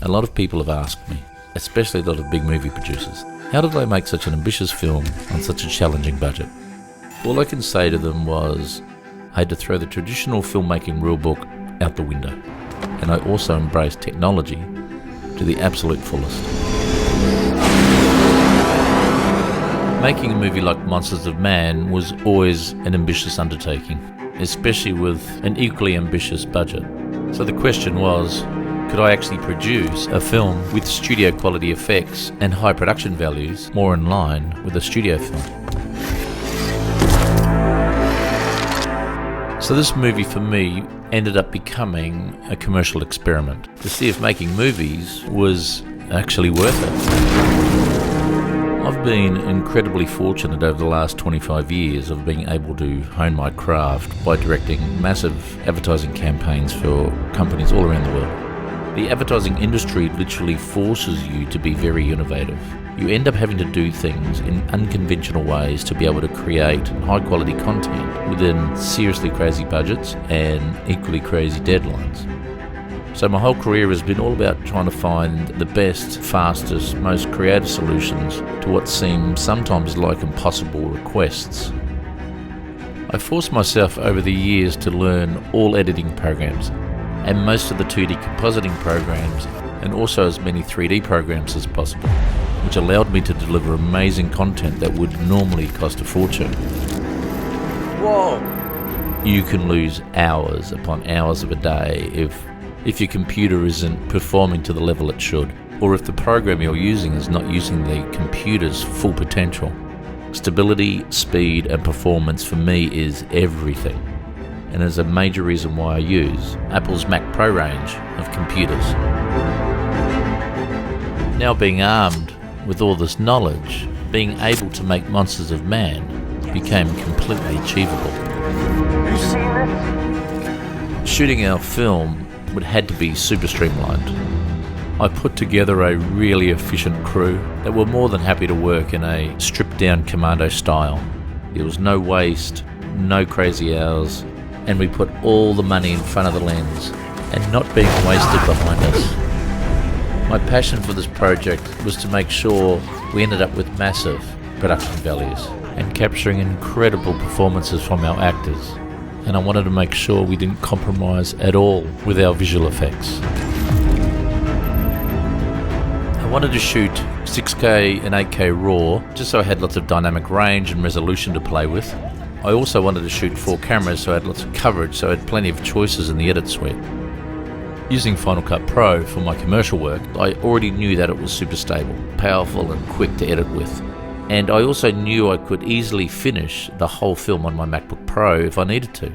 A lot of people have asked me, especially a lot of big movie producers, how did they make such an ambitious film on such a challenging budget? All I can say to them was, I had to throw the traditional filmmaking rulebook out the window, and I also embraced technology to the absolute fullest. Making a movie like Monsters of Man was always an ambitious undertaking, especially with an equally ambitious budget. So the question was, could I actually produce a film with studio quality effects and high production values more in line with a studio film? So this movie for me ended up becoming a commercial experiment to see if making movies was actually worth it. I've been incredibly fortunate over the last 25 years of being able to hone my craft by directing massive advertising campaigns for companies all around the world. The advertising industry literally forces you to be very innovative. You end up having to do things in unconventional ways to be able to create high quality content within seriously crazy budgets and equally crazy deadlines. So my whole career has been all about trying to find the best, fastest, most creative solutions to what seem sometimes like impossible requests. I forced myself over the years to learn all editing programs and most of the 2D compositing programs, and also as many 3D programs as possible, which allowed me to deliver amazing content that would normally cost a fortune. Whoa! You can lose hours upon hours of a day if your computer isn't performing to the level it should, or if the program you're using is not using the computer's full potential. Stability, speed, and performance for me is everything, and is a major reason why I use Apple's Mac Pro range of computers. Now being armed with all this knowledge, being able to make Monsters of Man became completely achievable. You seen this? Shooting our film would had to be super streamlined. I put together a really efficient crew that were more than happy to work in a stripped-down commando style. There was no waste, no crazy hours, and we put all the money in front of the lens and not being wasted behind us. My passion for this project was to make sure we ended up with massive production values and capturing incredible performances from our actors, and I wanted to make sure we didn't compromise at all with our visual effects. I wanted to shoot 6K and 8K RAW just so I had lots of dynamic range and resolution to play with. I also wanted to shoot 4 cameras so I had lots of coverage, so I had plenty of choices in the edit suite. Using Final Cut Pro for my commercial work, I already knew that it was super stable, powerful and quick to edit with. And I also knew I could easily finish the whole film on my MacBook Pro if I needed to.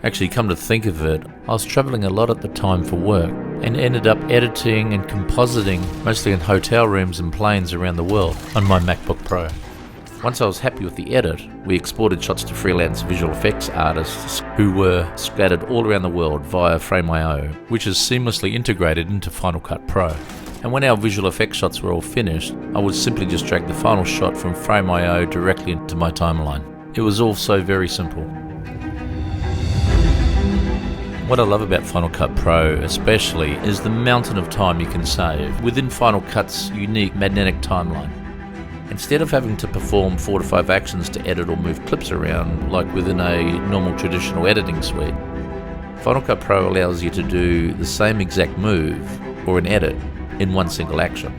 Actually, come to think of it, I was travelling a lot at the time for work and ended up editing and compositing mostly in hotel rooms and planes around the world on my MacBook Pro. Once I was happy with the edit, we exported shots to freelance visual effects artists who were scattered all around the world via Frame.io, which is seamlessly integrated into Final Cut Pro. And when our visual effects shots were all finished, I would simply just drag the final shot from Frame.io directly into my timeline. It was all so very simple. What I love about Final Cut Pro especially is the mountain of time you can save within Final Cut's unique magnetic timeline. Instead of having to perform 4 to 5 actions to edit or move clips around like within a normal traditional editing suite, Final Cut Pro allows you to do the same exact move or an edit in one single action.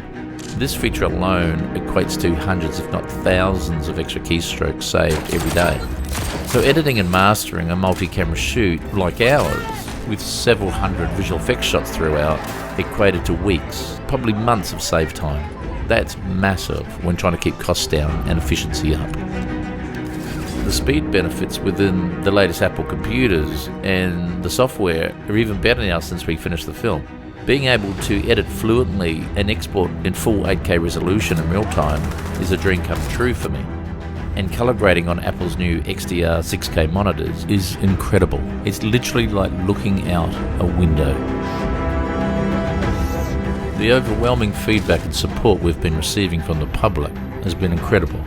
This feature alone equates to hundreds if not thousands of extra keystrokes saved every day. So editing and mastering a multi-camera shoot like ours with several hundred visual effects shots throughout equated to weeks, probably months of saved time. That's massive when trying to keep costs down and efficiency up. The speed benefits within the latest Apple computers and the software are even better now since we finished the film. Being able to edit fluently and export in full 8K resolution in real time is a dream come true for me. And color grading on Apple's new XDR 6K monitors is incredible. It's literally like looking out a window. The overwhelming feedback and support we've been receiving from the public has been incredible,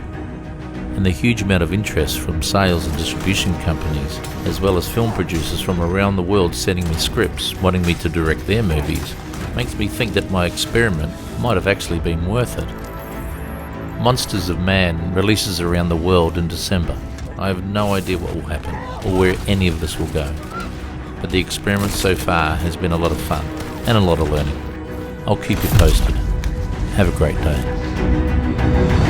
and the huge amount of interest from sales and distribution companies, as well as film producers from around the world sending me scripts wanting me to direct their movies, makes me think that my experiment might have actually been worth it. Monsters of Man releases around the world in December. I have no idea what will happen or where any of this will go, but the experiment so far has been a lot of fun and a lot of learning. I'll keep you posted. Have a great day.